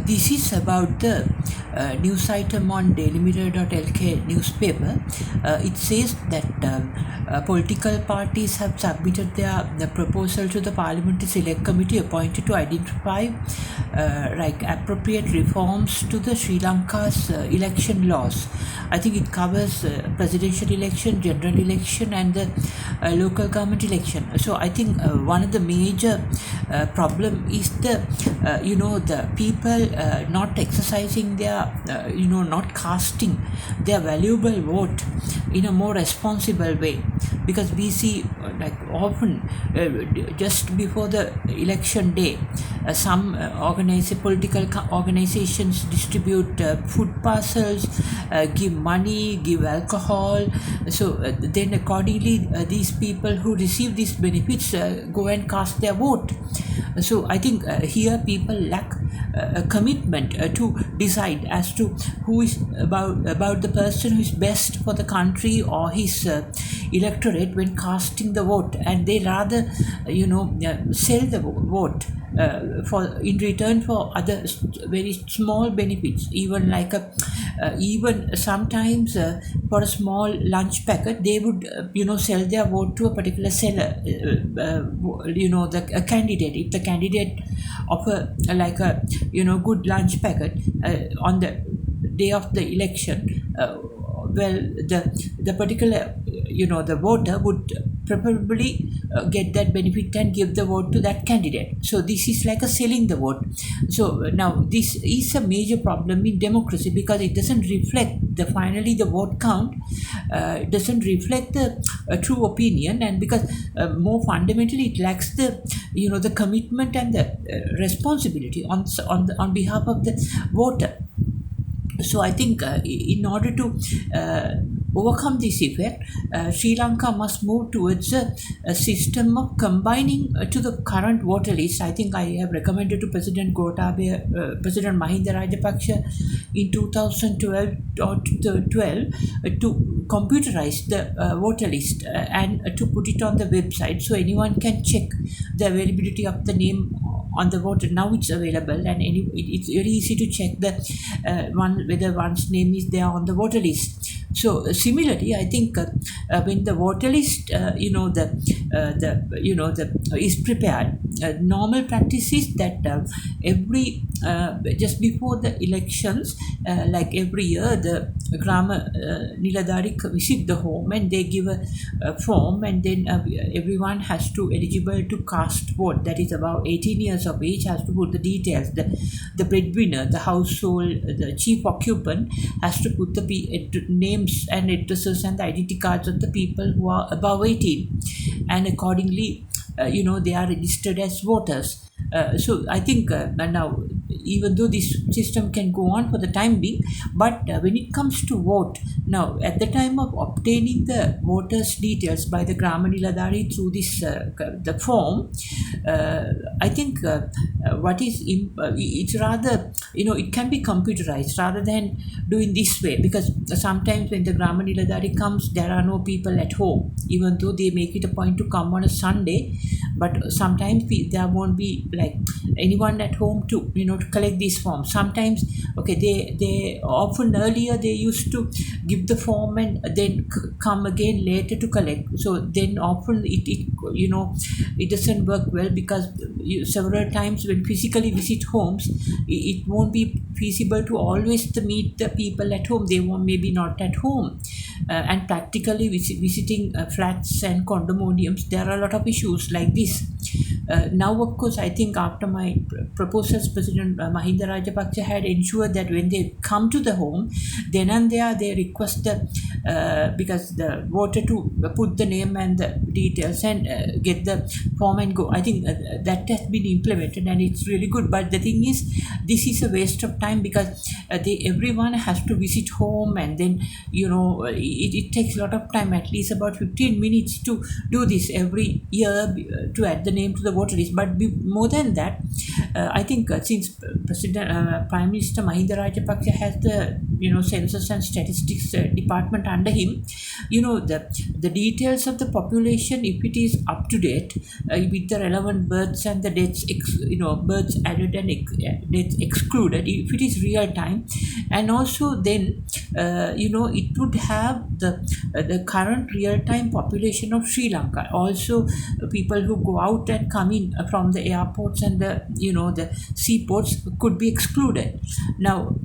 This is about the news item on dailymirror.lk newspaper. It says that political parties have submitted their proposal to the Parliamentary Select Committee appointed to identify appropriate reforms to the Sri Lanka's election laws. I think it covers presidential election, general election, and the local government election. So I think one of the major problem is the people not exercising their not casting their valuable vote in a more responsible way, because we see often just before the election day some political organizations distribute food parcels, give money, give alcohol. So then accordingly these people who receive these benefits go and cast their vote. So I think here people lack a commitment to decide as to who is about the person who is best for the country or his electorate when casting the vote, and they rather sell the vote for in return for other very small benefits, even even sometimes for a small lunch packet they would sell their vote to a particular seller, a candidate. If the candidate offer good lunch packet on the day of the election, the particular the voter would probably get that benefit and give the vote to that candidate. So this is like a selling the vote. So now this is a major problem in democracy, because it doesn't reflect finally the vote count doesn't reflect the true opinion, and because more fundamentally it lacks the commitment and the responsibility on behalf of the voter. So I think in order to overcome this effect, Sri Lanka must move towards a system of combining to the current voter list. I think I have recommended to President Mahinda Rajapaksa in 2012 to computerize the voter list and to put it on the website so anyone can check the availability of the name on the voter. Now it's available, and it's very easy to check whether one's name is there on the voter list. So similarly, I think when the voter list, is prepared, normal practice is that every just before the elections, like every year, the Grama Niladhari visit the home and they give a form, and then everyone has to eligible to cast vote. That is about 18 years of age has to put the details. The breadwinner, the household, the chief occupant has to put the names and addresses and the identity cards of the people who are above 18, and accordingly they are registered as voters. So I think now, even though this system can go on for the time being, but when it comes to vote, now at the time of obtaining the voters' details by the Grama Niladhari through this the form, I think what is it's rather it can be computerized rather than doing this way, because sometimes when the Grama Niladhari comes, there are no people at home, even though they make it a point to come on a Sunday, but sometimes there won't be anyone at home to collect these forms. Sometimes they often earlier they used to give the form and then come again later to collect. So then often it doesn't work well, because several times when physically visit homes, it won't be feasible to always to meet the people at home. They won't maybe not at home, and practically visiting flats and condominiums, there are a lot of issues like this. Now of course I think after my proposals, President Mahinda Rajapaksa had ensured that when they come to the home, then and there they request because the voter to put the name and the details and get the form and go. I think that has been implemented and it's really good, but the thing is, this is a waste of time, because everyone has to visit home, and then it takes a lot of time, at least about 15 minutes to do this every year, to add the name to the voter list. But more than that, I think since Prime Minister Mahinda Rajapaksa has the census and statistics department under him, the details of the population, if it is up to date with the relevant births and the deaths, births added and deaths excluded, if it is real time, and also then it would have the current real time population of Sri Lanka. Also, people who go out and come in from the airports and the seaports could be excluded. Now,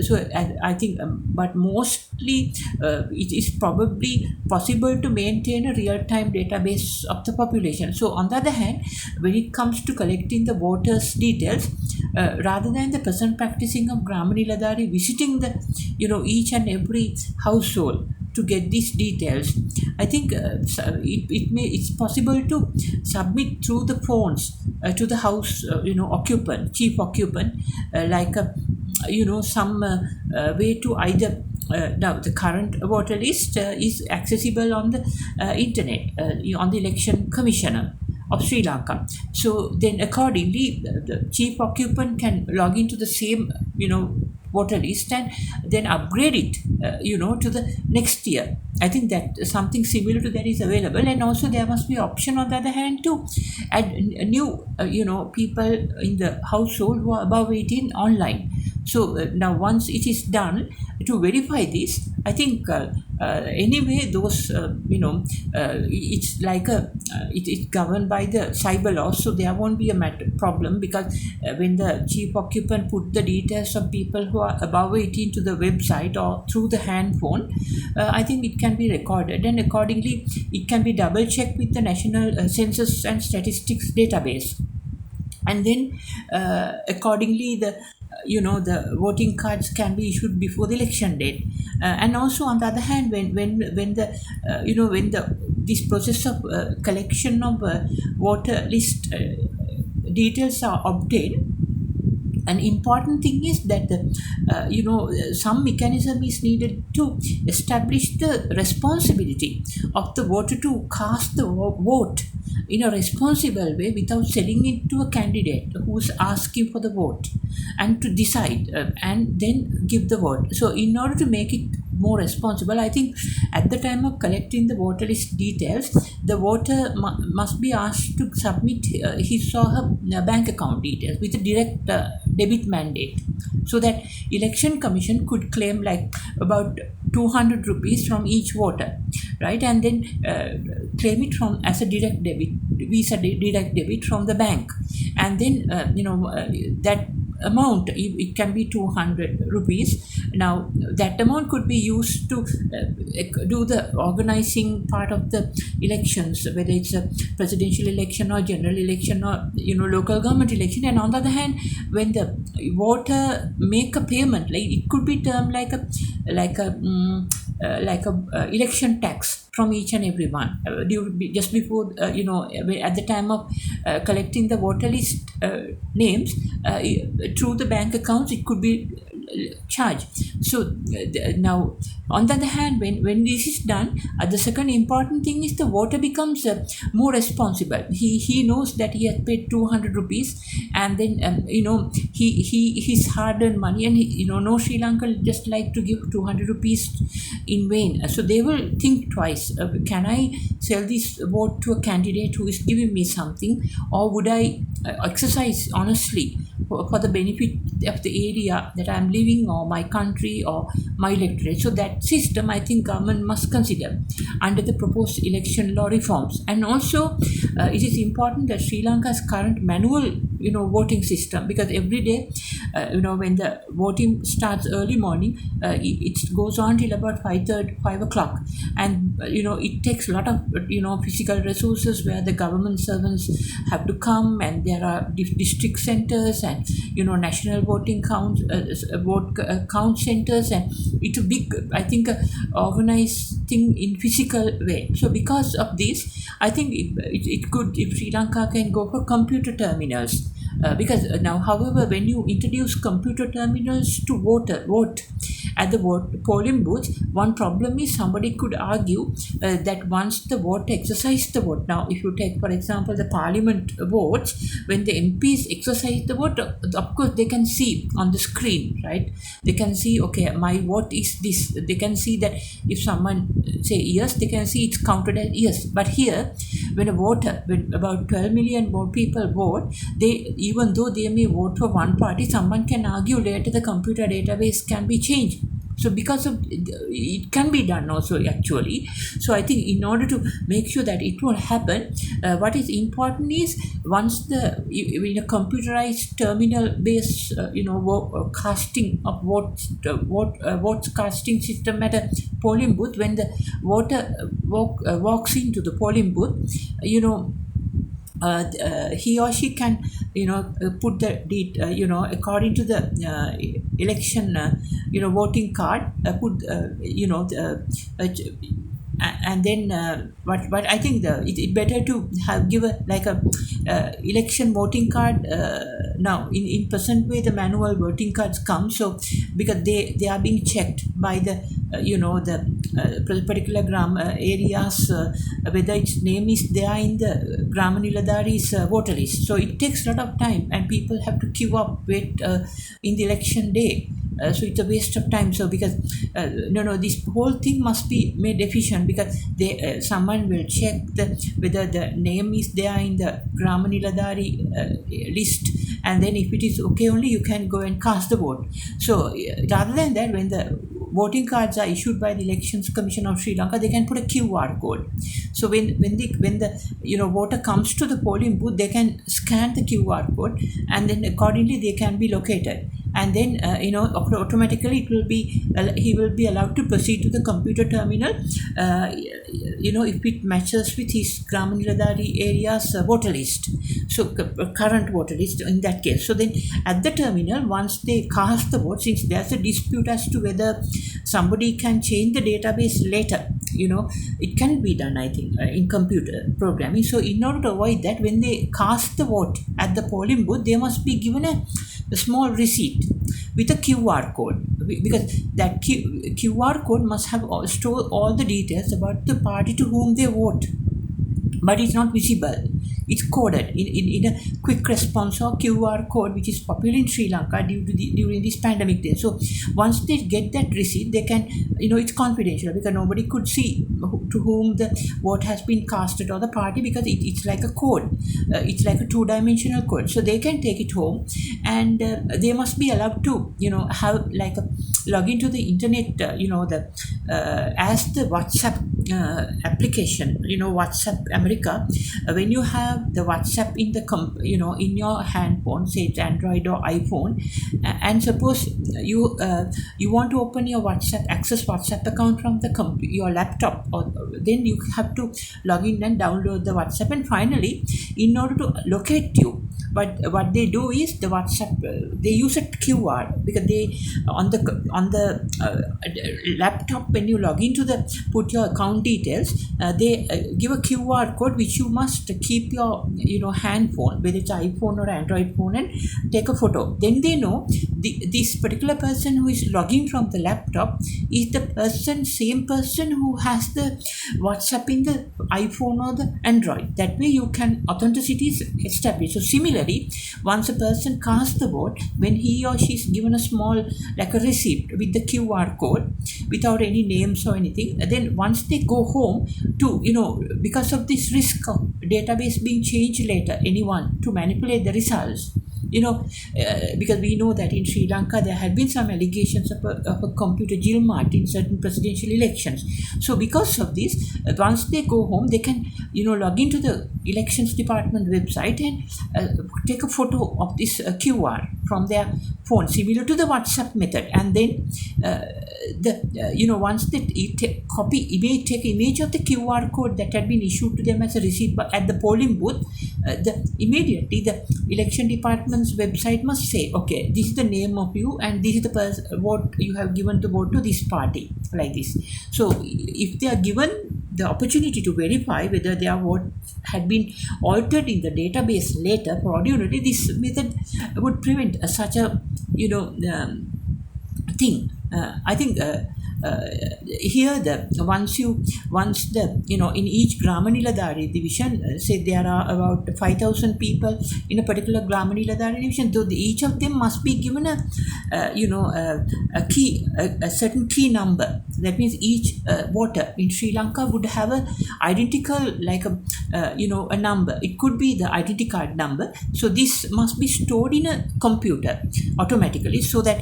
so I think, but mostly it is probably possible to maintain a real-time database of the population. So on the other hand, when it comes to collecting the voters' details, rather than the person practicing of Grama Niladhari visiting the each and every household to get these details, I think it's possible to submit through the phones to the house chief occupant, like some way to either now the current voter list is accessible on the internet on the election commissioner of Sri Lanka. So then accordingly the chief occupant can log into the same voter list and then upgrade it to the next year. I think that something similar to that is available, and also there must be option on the other hand to add new people in the household who are above 18 online. So now once it is done, to verify this, I think anyway those it's like it's governed by the cyber law, so there won't be a problem, because when the chief occupant put the details of people who are above 18 to the website or through the hand phone, I think it can be recorded, and accordingly it can be double checked with the National Census and Statistics database, and then accordingly the voting cards can be issued before the election date. And also on the other hand, when the this process of collection of voter list details are obtained, an important thing is that some mechanism is needed to establish the responsibility of the voter to cast the vote in a responsible way without selling it to a candidate who's asking for the vote, and to decide and then give the vote. So in order to make it more responsible, I think at the time of collecting the voter list details, the voter must be asked to submit his or her bank account details with a direct debit mandate, so that election commission could claim like about 200 rupees from each voter, right, and then claim it from as a direct debit, Visa direct debit from the bank, and then that amount, it can be 200 rupees. Now that amount could be used to do the organizing part of the elections, whether it's a presidential election or general election or local government election. And on the other hand, when the voter make a payment, like it could be termed like a election tax from each and every one just before at the time of collecting the voter list names through the bank accounts, it could be charged. So now on the other hand, when this is done, the second important thing is the voter becomes more responsible. He knows that he has paid 200 rupees, and then his hard-earned money, and no Sri Lankan just like to give 200 rupees in vain. So they will think twice, can I sell this vote to a candidate who is giving me something, or would I exercise honestly for the benefit of the area that I'm living, or my country, or my electorate. So that system, I think government must consider under the proposed election law reforms. And also it is important that Sri Lanka's current manual voting system, because every day when the voting starts early morning, it goes on till about 5 o'clock, and it takes a lot of physical resources where the government servants have to come, and there are district centers and national voting count centers, and it's a big, I think, organized thing in physical way. So because of this, I think it could, if Sri Lanka can go for computer terminals, because now, however, when you introduce computer terminals to vote, at the polling booth, one problem is somebody could argue that once the voter exercise the vote. Now, if you take, for example, the parliament votes, when the MPs exercise the vote, of course, they can see on the screen, right? They can see, okay, my vote is this. They can see that if someone say yes, they can see it's counted as yes. But here, when when about 12 million more people vote, even though they may vote for one party, someone can argue later the computer database can be changed. So because of it can be done also actually. So I think in order to make sure that it won't happen, what is important is once in a computerized terminal based casting of votes casting system at a polling booth, when the voter walks into the polling booth, he or she can put the according to the election voting card, put and then what I think it's better to give a election voting card now. In present way the manual voting cards come, so because they are being checked by the the particular areas, whether its name is there in the Grama Niladhari's voter list. So it takes a lot of time and people have to queue up, wait in the election day. So it's a waste of time. So because this whole thing must be made efficient, because someone will check whether the name is there in the Grama Niladhari list, and then if it is okay only you can go and cast the vote. So rather than that, when the voting cards are issued by the Elections Commission of Sri Lanka, they can put a QR code. So when the voter comes to the polling booth, they can scan the QR code, and then accordingly they can be located. And then automatically he will be allowed to proceed to the computer terminal if it matches with his Grama Niladhari area's voter list, so current voter list in that case. So then at the terminal, once they cast the vote, since there's a dispute as to whether somebody can change the database later, it can be done, I think, in computer programming. So in order to avoid that, when they cast the vote at the polling booth, they must be given a small receipt with a QR code, because that QR code must have store all the details about the party to whom they vote, but it's not visible. It's coded in a quick response or QR code, which is popular in Sri Lanka during this pandemic day. So once they get that receipt, they can, it's confidential, because nobody could see to whom the vote has been casted or the party, because it's like a code. It's like a two-dimensional code. So they can take it home, and they must be allowed to, have like a log into the internet, as the WhatsApp application, WhatsApp America. When you have the WhatsApp in the in your handphone, say it's Android or iPhone, and suppose you want to open your access WhatsApp account from your laptop, or then you have to log in and download the WhatsApp. And finally, in order to locate you, but what they do is the WhatsApp, they use a QR, because they on the laptop, when you log into put your account details, they give a QR code which you must keep your handphone, whether it's iPhone or Android phone, and take a photo. Then they know this particular person who is logging from the laptop is the same person who has the WhatsApp in the iPhone or the Android. That way you can authenticity is established. So similarly, once a person casts the vote, when he or she is given a small, like a receipt with the QR code without any names or anything, then once they go home to, because of this risk of database being changed later, anyone to manipulate the results, because we know that in Sri Lanka there had been some allegations of a computer Gilmart in certain presidential elections. So because of this, once they go home, they can log into the elections department website and take a photo of this QR from their phone, similar to the WhatsApp method, and then once they take image of the QR code that had been issued to them as a receipt at the polling booth, immediately the election department's website must say, okay, this is the name of you, and this is the vote you have given to vote to this party, like this. So if they are given the opportunity to verify whether their vote had been altered in the database later fraudulently, this method would prevent such a thing. I think here once the in each Gramaniladari division, say there are about 5,000 people in a particular Gramaniladari division, so each of them must be given a key, a certain key number. That means each voter in Sri Lanka would have a identical, like a number. It could be the identity card number. So this must be stored in a computer automatically, so that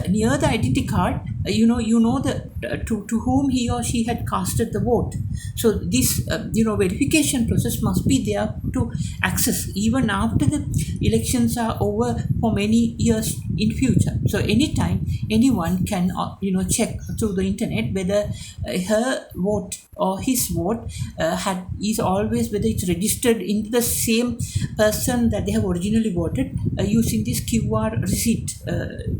near the identity card, to whom he or she had casted the vote. So this verification process must be there to access even after the elections are over for many years in future. So anytime anyone can check through the internet whether her vote or his vote is always, whether it's registered in the same person that they have originally voted, using this QR receipt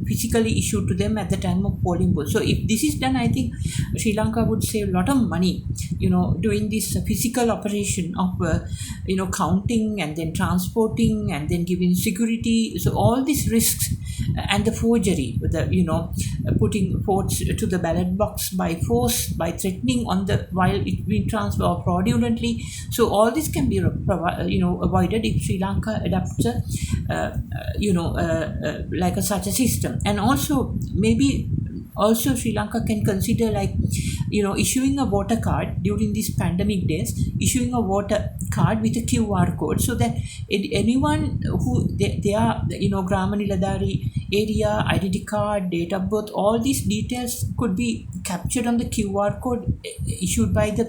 physically issued to them at the time of polling booth. So if this is done, I think Sri Lanka would save a lot of money, doing this physical operation of counting and then transporting and then giving security. So all these risks and the forgery, putting votes to the ballot box by force, by threatening on the while it being transferred, or fraudulently. So all this can be avoided if Sri Lanka adopts such a system. And also maybe also Sri Lanka can consider, like, issuing a voter card during these pandemic days, issuing a voter card with a QR code, so that anyone who they are, Gramaniladari area, identity card, date of birth, all these details could be captured on the QR code issued by the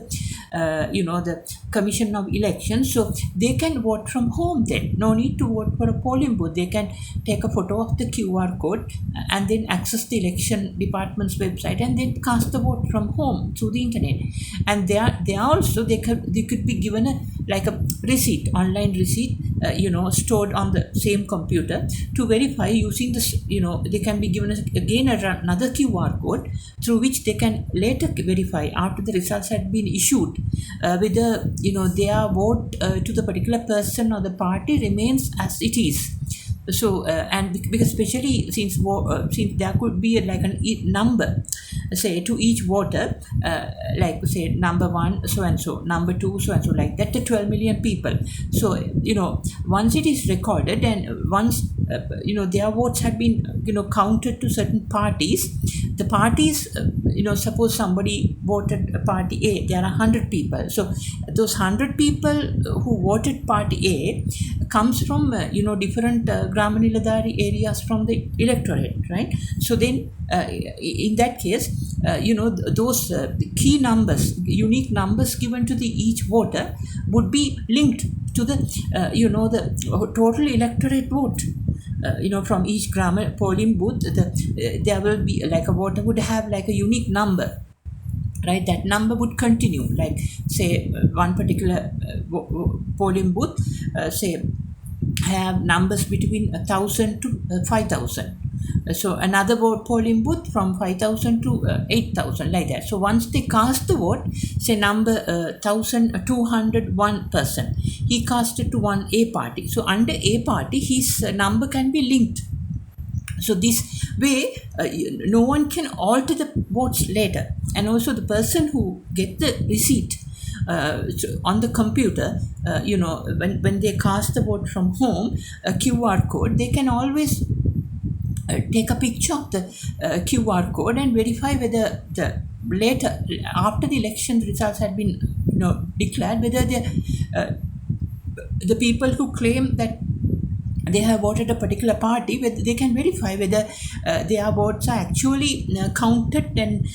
the Commission of Elections. So they can vote from home then. No need to vote for a polling booth. They can take a photo of the QR code and then access the election department's website and then cast the vote from home through the internet. And they could be given a receipt, online receipt, stored on the same computer to verify using this. They can be given again another QR code through which they can later verify after the results had been issued whether their vote to the particular person or the party remains as it is. So and because especially since there could be like a number, say, to each voter, like say number 1 so and so, number 2 so and so, like that, the 12 million people. So once it is recorded and once their votes have been counted to certain parties, the parties, suppose somebody voted party A, there are 100 people. So those 100 people who voted party A comes from different Gramaniladari areas from the electorate, right? So then in that case, those key numbers, unique numbers given to each voter would be linked to the the total electorate vote. From each polling booth, there will be like a voter would have like a unique number, right? That number would continue, like say one particular polling booth, say have numbers between 1,000 to 5,000. So another polling booth from 5,000 to 8,000, like that. So once they cast the vote, say number 1,201 person, he cast it to one A party. So under A party, his number can be linked. So this way, no one can alter the votes later. And also the person who get the receipt on the computer, when they cast the vote from home, a QR code, they can always take a picture of the QR code and verify whether later, after the election results had been declared, whether the people who claim that they have voted a particular party, whether they can verify whether their votes are actually counted and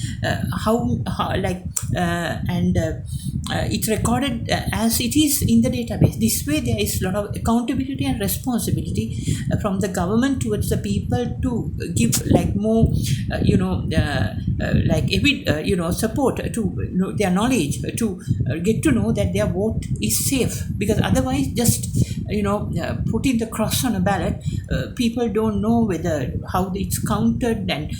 it's recorded as it is in the database. This way, there is a lot of accountability and responsibility from the government towards the people to give like more, support to their knowledge, to get to know that their vote is safe. Because otherwise, just putting the cross on a ballot, people don't know whether how it's counted, and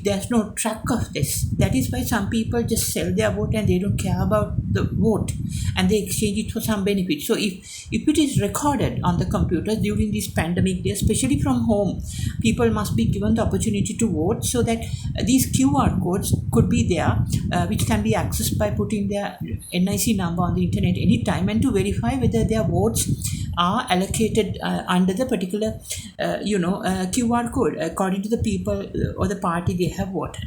there's no track of this. That is why some people just sell their vote and they don't care about the vote, and they exchange it for some benefit. So if it is recorded on the computer during this pandemic day, especially from home, people must be given the opportunity to vote, so that these QR codes could be there, which can be accessed by putting their NIC number on the internet anytime, and to verify whether their votes are allocated under the particular QR code according to the people or the party they have voted.